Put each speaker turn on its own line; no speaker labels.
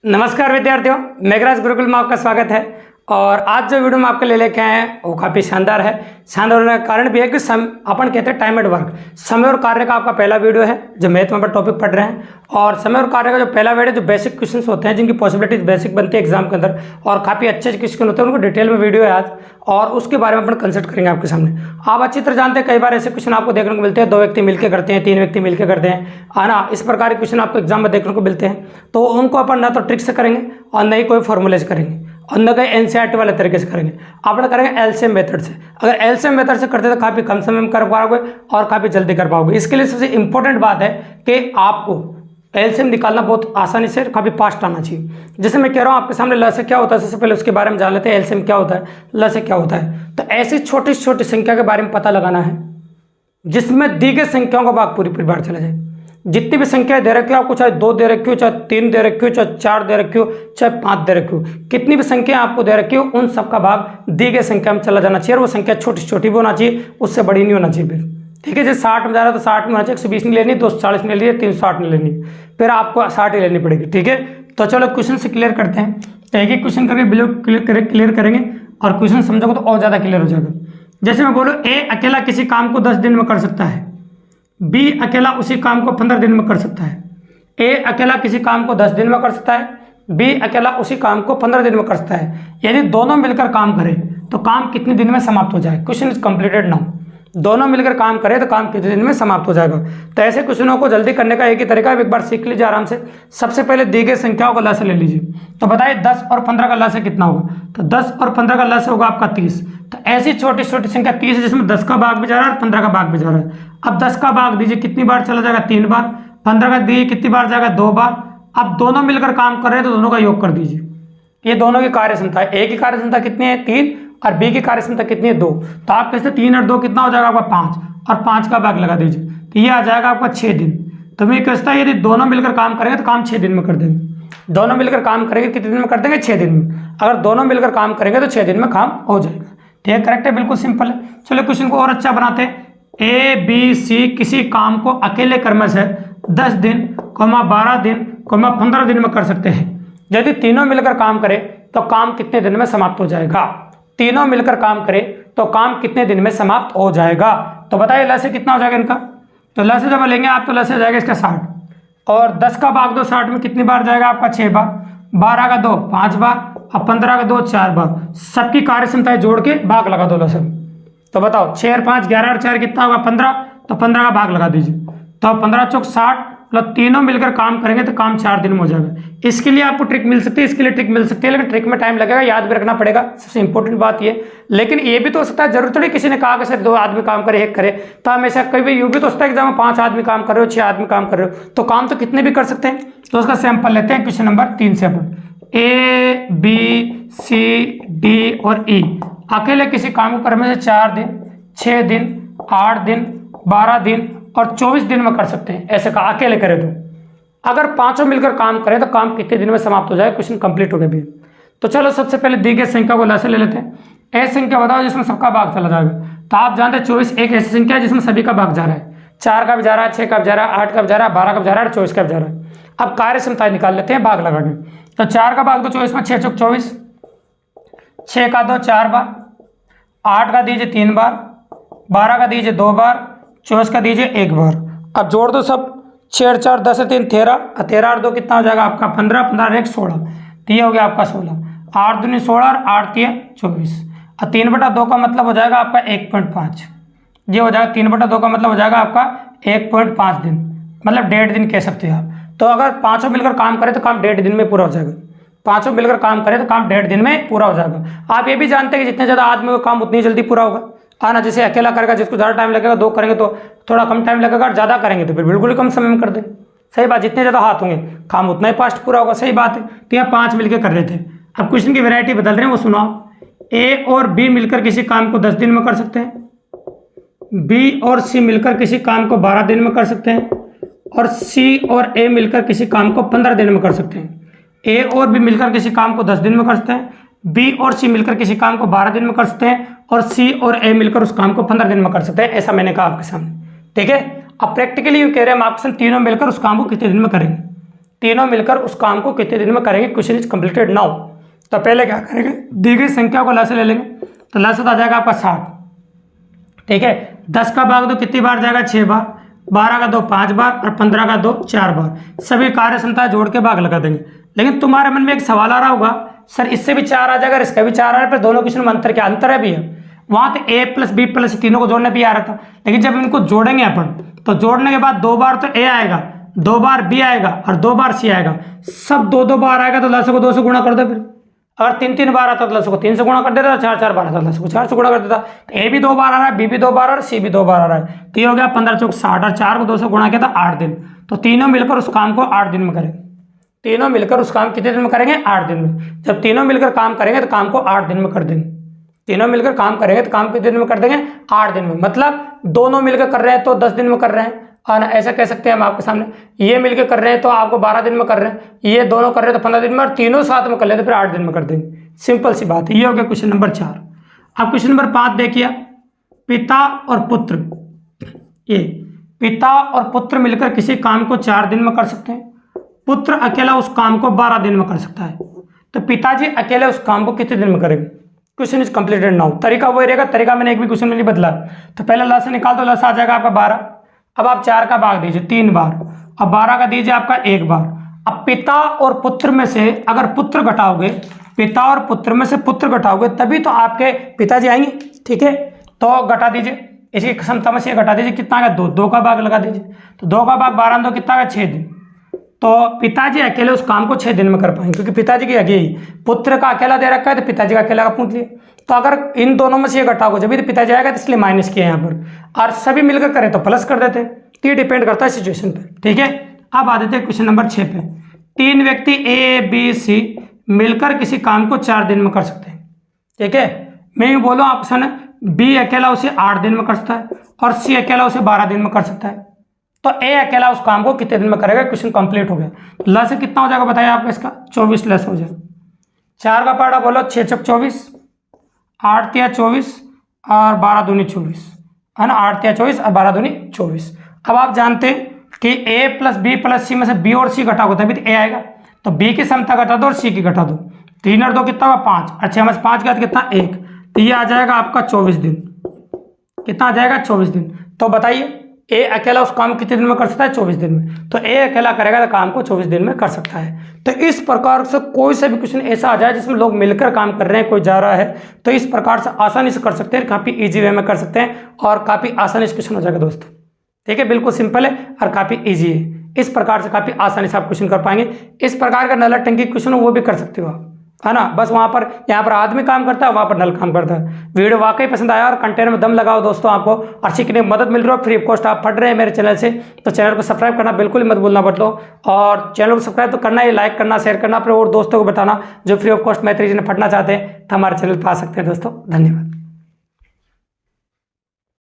नमस्कार विद्यार्थियों, मेघराज गुरुकुल में आपका स्वागत है। और आज जो वीडियो में आपके लिए लेके आए हैं वो काफ़ी शानदार है। शानदार होने का कारण भी है कि अपन कहते हैं टाइम एंड वर्क, समय और कार्य का आपका पहला वीडियो है जो मैथ में पर टॉपिक पढ़ रहे हैं। और समय और कार्य का जो पहला वीडियो जो बेसिक क्वेश्चंस होते हैं जिनकी पॉसिबिलिटीज बेसिक बनती है एग्जाम के अंदर और काफ़ी अच्छे क्वेश्चन होते हैं, उनको डिटेल में वीडियो है आज और उसके बारे में अपन कंसल्ट करेंगे आपके सामने। आप अच्छी तरह जानते हैं कई बार ऐसे क्वेश्चन आपको देखने को मिलते हैं, 2 व्यक्ति मिलकर करते हैं, 3 व्यक्ति मिलकर करते हैं, है ना। इस प्रकार के क्वेश्चन आपको एग्जाम में देखने को मिलते हैं, तो उनको अपन ना तो ट्रिक से करेंगे और न ही कोई फॉर्मूले से करेंगे और न कहीं एनसीईआरटी वाले तरीके से करेंगे। अपन करेंगे एलसीएम मेथड से। अगर एलसीएम मेथड से करते तो काफ़ी कम समय में कर पाओगे और काफ़ी जल्दी कर पाओगे। इसके लिए सबसे इंपॉर्टेंट बात है कि आपको एलसीएम निकालना बहुत आसानी से काफ़ी फास्ट आना चाहिए। जैसे मैं कह रहा हूँ आपके सामने ल से क्या होता है, सबसे पहले उसके बारे में जान लेते हैं। एलसीएम क्या होता है, ल से क्या होता है। तो ऐसी छोटी छोटी संख्या के बारे में पता लगाना है जिसमें दी गई संख्याओं का भाग पूरी पूरी बार चला जाए। जितनी भी संख्याएं दे रखी हो आपको, चाहे 2 दे रखी हो, चाहे 3 दे रखी हो, चाहे 4 दे रखी हो, चाहे 5 दे रखी हो, कितनी भी संख्या आपको दे रखी हो उन सबका भाग दी गई संख्या में चला जाना चाहिए। और वो संख्या छोटी छोटी भी होना चाहिए, उससे बड़ी नहीं होना चाहिए। फिर ठीक है, जैसे 60 में जा रहा है तो 60 में होना चाहिए, 120 नहीं लेनी, 240 नहीं लेनी, 360 नहीं लेनी, फिर आपको 60 ही लेनी पड़ेगी। ठीक है, तो चलो क्वेश्चन से क्लियर करते हैं। तो एक एक क्वेश्चन करके क्लियर करेंगे और क्वेश्चन समझोगे तो और ज़्यादा क्लियर हो जाएगा। जैसे मैं बोलूँ ए अकेला किसी काम को 10 दिन में कर सकता है, बी अकेला उसी काम को 15 दिन में कर सकता है। ए अकेला किसी काम को 10 दिन में कर सकता है, बी अकेला उसी काम को 15 दिन में कर सकता है। यदि दोनों मिलकर काम करें तो काम कितने दिन में समाप्त हो जाए। Question is completed now. दोनों मिलकर काम करें तो काम कितने दिन में समाप्त हो जाएगा। तो ऐसे क्वेश्चनों को जल्दी करने का एक ही तरीका है, एक बार सीख लीजिए आराम से। सबसे पहले दी गई संख्याओं का लसाअ ले लीजिए। तो बताइए 10 और 15 का लसाअ कितना होगा। तो 10 और 15 का लसाअ होगा आपका 30। तो ऐसी छोटी छोटी संख्या 30 है जिसमें 10 का भाग भी जा रहा है और 15 का भाग भी जा रहा है। अब 10 का भाग दीजिए, कितनी बार चला जाएगा, 3 बार। 15 का दीजिए, कितनी बार जाएगा, 2 बार। अब दोनों मिलकर काम कर रहे हैं तो दोनों का योग कर दीजिए। ये दोनों की कार्य क्षमता है। ए की कार्य क्षमता कितनी है, 3, और बी की कार्य क्षमता कितनी है, 2। तो आप कहते 3 और 2 कितना हो जाएगा आपका 5, और 5 का भाग लगा दीजिए तो ये आ जाएगा आपका 6 दिन। तो मैं कहता है यदि दोनों मिलकर काम करेंगे तो काम 6 दिन में कर देंगे। दोनों मिलकर काम करेंगे कितने दिन में कर देंगे, 6 दिन में। अगर दोनों मिलकर काम करेंगे तो 6 दिन में काम हो जाएगा। ठीक है, करेक्ट है, बिल्कुल सिंपल है। चलो क्वेश्चन को और अच्छा बनाते हैं। ए बी सी किसी काम को अकेले कर्म से 10 दिन, 12 दिन, 15 दिन में कर सकते हैं। यदि तीनों मिलकर काम करें तो काम कितने दिन में समाप्त हो जाएगा। तीनों मिलकर काम करें तो काम कितने दिन में समाप्त हो जाएगा। तो बताइए लसाअ कितना हो जाएगा इनका। तो लसाअ जब लेंगे आप तो लसाअ जाएगा इसका 60, और 10 का भाग दो 60 में कितनी बार जाएगा आपका 6 बार, 12 का 2 5 बार, और 15 का 2 4 बार। सबकी कार्य क्षमताएं जोड़ के भाग लगा दो लसाअ। तो बताओ 6 और 5 11 और 4 कितना होगा 15। तो 15 का भाग लगा दीजिए। तो 15 चौक 60, मतलब तीनों मिलकर काम करेंगे तो काम 4 दिन में हो जाएगा। इसके लिए आपको ट्रिक मिल सकती है, इसके लिए ट्रिक मिल सकती है, लेकिन ट्रिक में टाइम लगेगा, याद भी रखना पड़ेगा। सबसे इंपॉर्टेंट बात ये। लेकिन ये भी तो हो सकता है, जरूर थोड़ी किसी ने कहा कि सर 2 आदमी काम करे 1 करे। तो हमेशा कभी भी यूं भी तो होता है एग्जाम में 5 आदमी काम कर रहे हो, 6 आदमी काम कर रहे हो, तो काम तो कितने भी कर सकते हैं। तो उसका सैंपल लेते हैं क्वेश्चन नंबर 3 से। अपन ए बी सी डी और ई अकेले किसी काम को करने से 4 दिन, 6 दिन, 8 दिन, 12 दिन और 24 दिन में कर सकते हैं। ऐसे का अकेले करे तो अगर पांचों मिलकर काम करें तो काम कितने दिन में समाप्त हो जाए। क्वेश्चन कंप्लीट हो गया भी। तो चलो सबसे पहले दी गई संख्या को लसाअ ले लेते हैं। ऐसी संख्या बताओ जिसमें सबका भाग चला जाएगा। तो आप जानते हैं 24 एक ऐसी संख्या है जिसमें सभी का भाग जा रहा है। 4 का भी जा रहा है, 6 का भी जा रहा है, 8 का भी जा रहा है, 12 का भी जा रहा है और 24 का भी जा रहा है। अब कार्य क्षमता निकाल लेते हैं भाग लगा के। तो 4 का भाग दो 24 में, 6 चौक 24, 6 का 2 4 बार, 8 का दीजिए 3 बार, 12 का दीजिए 2 बार, 24 का दीजिए 1 बार। अब जोड़ दो सब, 6 और 4 10 और 3 13, 13 और 2 कितना हो जाएगा आपका 15, 15 और 1 16। तो ये हो गया आपका 16, 8 दूनी 16 और 8 3 24, और 3/2 का मतलब हो जाएगा आपका 1.5। ये हो जाएगा 3/2 का मतलब हो जाएगा आपका 1.5 दिन, मतलब 1.5 दिन कह सकते हैं आप। तो अगर पाँचों मिलकर काम करें तो काम 1.5 दिन में पूरा हो जाएगा। पाँचों मिलकर काम करें तो काम 1.5 दिन में पूरा हो जाएगा। आप ये भी जानते हैं कि जितने ज़्यादा आदमी का काम उतनी जल्दी पूरा होगा। हाँ ना, जैसे अकेला करेगा जिसको ज़्यादा टाइम लगेगा, 2 करेंगे तो थोड़ा कम टाइम लगेगा, और ज़्यादा करेंगे तो फिर बिल्कुल ही कम समय में कर दें। सही बात, जितने ज़्यादा हाथ होंगे काम उतना ही फास्ट पूरा होगा। सही बात है। तो यहाँ 5 मिलकर कर रहे थे। अब क्वेश्चन की वैरायटी बदल रहे हैं, वो सुनो आप। ए और बी मिलकर किसी काम को 10 दिन में कर सकते हैं, बी और सी मिलकर किसी काम को 12 दिन में कर सकते हैं, और सी और ए मिलकर किसी काम को 15 दिन में कर सकते हैं। ए और बी मिलकर किसी काम को 10 दिन में कर सकते हैं, बी और सी मिलकर किसी काम को 12 दिन में कर सकते हैं, और सी और ए मिलकर उस काम को 15 दिन में कर सकते हैं। ऐसा मैंने कहा आपके सामने। ठीक है, अब प्रैक्टिकली यूँ कह रहे हैं हम आपके सामने, तीनों मिलकर उस काम को कितने दिन में करेंगे। तीनों मिलकर उस काम को कितने दिन में करेंगे, क्वेश्चन इज कंप्लीटेड नाउ। तो पहले क्या करेंगे, दी गई संख्या को लस ले लेंगे, तो लस आ जाएगा आपका 60, ठीक है। 10 का भाग दो कितनी बार जाएगा, 6 बार, 12 का 2 5 बार और 15 का 2 4 बार। सभी कार्य क्षमता जोड़ के भाग लगा देंगे। लेकिन तुम्हारे मन में एक सवाल आ रहा होगा, सर इससे भी 4 आ जाएगा, इसका भी 4 आ रहा है, पर दोनों क्वेश्चन में अंतर क्या, अंतर है भी है। वहां तो a प्लस बी प्लस तीनों को जोड़ने भी आ रहा था, लेकिन जब इनको जोड़ेंगे अपन, तो जोड़ने के बाद 2 बार तो a आएगा, 2 बार b आएगा और 2 बार c आएगा। सब 2 बार आएगा तो लस को 2 से गुणा कर दो। फिर अगर 3 बार आता तो लस को 3 से गुणा कर देता, 4 बार आता तो लस को 4 से गुणा कर देता। तो a भी 2 बार आ रहा है, b भी 2 बार आ रहा है, c भी 2 बार आ रहा है। तो ये हो गया 15 चौक 60 और 4 को 2 से गुणा किया था 8 दिन। तो तीनों मिलकर उस काम को 8 दिन में करेंगे। तीनों मिलकर उस काम कितने दिन में करेंगे, 8 दिन में। जब तीनों मिलकर काम करेंगे तो काम को 8 दिन में कर देंगे। तीनों मिलकर काम करेंगे तो काम कितने दिन में कर देंगे, 8 दिन में। मतलब दोनों मिलकर कर रहे हैं तो 10 दिन में कर रहे हैं, और ऐसा कह सकते हैं हम आपके सामने, ये मिलकर कर रहे हैं तो आपको 12 दिन में कर रहे हैं, ये दोनों कर रहे हैं तो 15 दिन में, और तीनों साथ में कर लेते तो फिर 8 दिन में कर देंगे। सिंपल सी बात है। ये हो गया क्वेश्चन नंबर 4। अब क्वेश्चन नंबर 5 देखिए, पिता और पुत्र, ये पिता और पुत्र मिलकर किसी काम को 4 दिन में कर सकते हैं, पुत्र अकेला उस काम को 12 दिन में कर सकता है। तो पिताजी अकेले उस काम को कितने दिन में करेंगे, क्वेश्चन इज कंप्लीटेड नाउ। तरीका वही रहेगा, तरीका मैंने एक भी क्वेश्चन में नहीं बदला। तो पहले लस निकाल दो, लस आ जाएगा आपका 12। अब आप 4 का भाग दीजिए 3 बार, अब 12 का दीजिए आपका 1 बार। अब पिता और पुत्र में से अगर पुत्र घटाओगे, पिता और पुत्र में से पुत्र घटाओगे तभी तो आपके पिताजी आएंगे, ठीक है। तो घटा दीजिए, इसकी क्षमता में से घटा दीजिए, कितना का 2, 2 का भाग लगा दीजिए। तो 2 का भाग 12 में 2 कितना का 6 दिन। तो पिताजी अकेले उस काम को 6 दिन में कर पाएंगे, क्योंकि पिताजी की आगे ही पुत्र का अकेला दे रखा है तो पिताजी का अकेला का पूछ लिए। तो अगर इन दोनों में से ये घटाओगे जब भी तो पिताजी आएगा, तो इसलिए माइनस किया यहाँ पर, और सभी मिलकर करें तो प्लस कर देते। तो ये डिपेंड करता है सिचुएशन पर, ठीक है। अब आ देते हैं क्वेश्चन नंबर 6 पे। 3 व्यक्ति ए बी सी मिलकर किसी काम को 4 दिन में कर सकते हैं, ठीक है। मैं यूँ बोलूँ ऑप्शन, बी अकेला उसे 8 दिन में कर सकता है और सी अकेला उसे 12 दिन में कर सकता है। तो ए अकेला उस काम को कितने दिन में करेगा, क्वेश्चन कंप्लीट हो गया। तो लस कितना हो जाएगा बताइए आपको, इसका 24 लस हो जाएगा। 4 का पाड़ा बोलो, 6 चौक 24, 8 तिया 24 और 12 दूनी 24, है ना। 8 तिया 24 और 12 दूनी 24। अब आप जानते हैं कि ए प्लस बी प्लस सी में से बी और सी घटाओगे तभी तो ए आएगा। तो बी की क्षमता घटा दो और सी की घटा दो, 3 और 2 कितना होगा 5, और 6 में से 5 का कितना 1। तो ये आ जाएगा आपका 24 दिन। कितना आ जाएगा 24 दिन। तो बताइए ए अकेला उस काम कितने दिन में कर सकता है, 24 दिन में। तो ए अकेला करेगा तो काम को 24 दिन में कर सकता है। तो इस प्रकार से कोई सा भी क्वेश्चन ऐसा आ जाए जिसमें लोग मिलकर काम कर रहे हैं, कोई जा रहा है, तो इस प्रकार से आसानी से कर सकते हैं, काफ़ी इजी वे में कर सकते हैं और काफ़ी आसानी से क्वेश्चन हो जाएगा दोस्तों, ठीक है। बिल्कुल सिंपल है और काफ़ी ईजी है। इस प्रकार से काफ़ी आसानी से आप क्वेश्चन कर पाएंगे। इस प्रकार का नल टंकी क्वेश्चन वो भी कर सकते हो आप, है ना। बस वहाँ पर, यहाँ पर आदमी काम करता है, वहाँ पर नल काम करता है। वीडियो वाकई पसंद आया और कंटेंट में दम लगाओ दोस्तों, आपको और सीखने में मदद मिल रही है, फ्री ऑफ कॉस्ट आप पढ़ रहे हैं मेरे चैनल से, तो चैनल को सब्सक्राइब करना बिल्कुल मत भूलना बदलो। और चैनल को सब्सक्राइब तो करना ही, लाइक करना, शेयर करना, अपने और दोस्तों को बताना जो free of cost math reason पढ़ना चाहते हैं तो हमारे चैनल पर आ सकते हैं दोस्तों। धन्यवाद।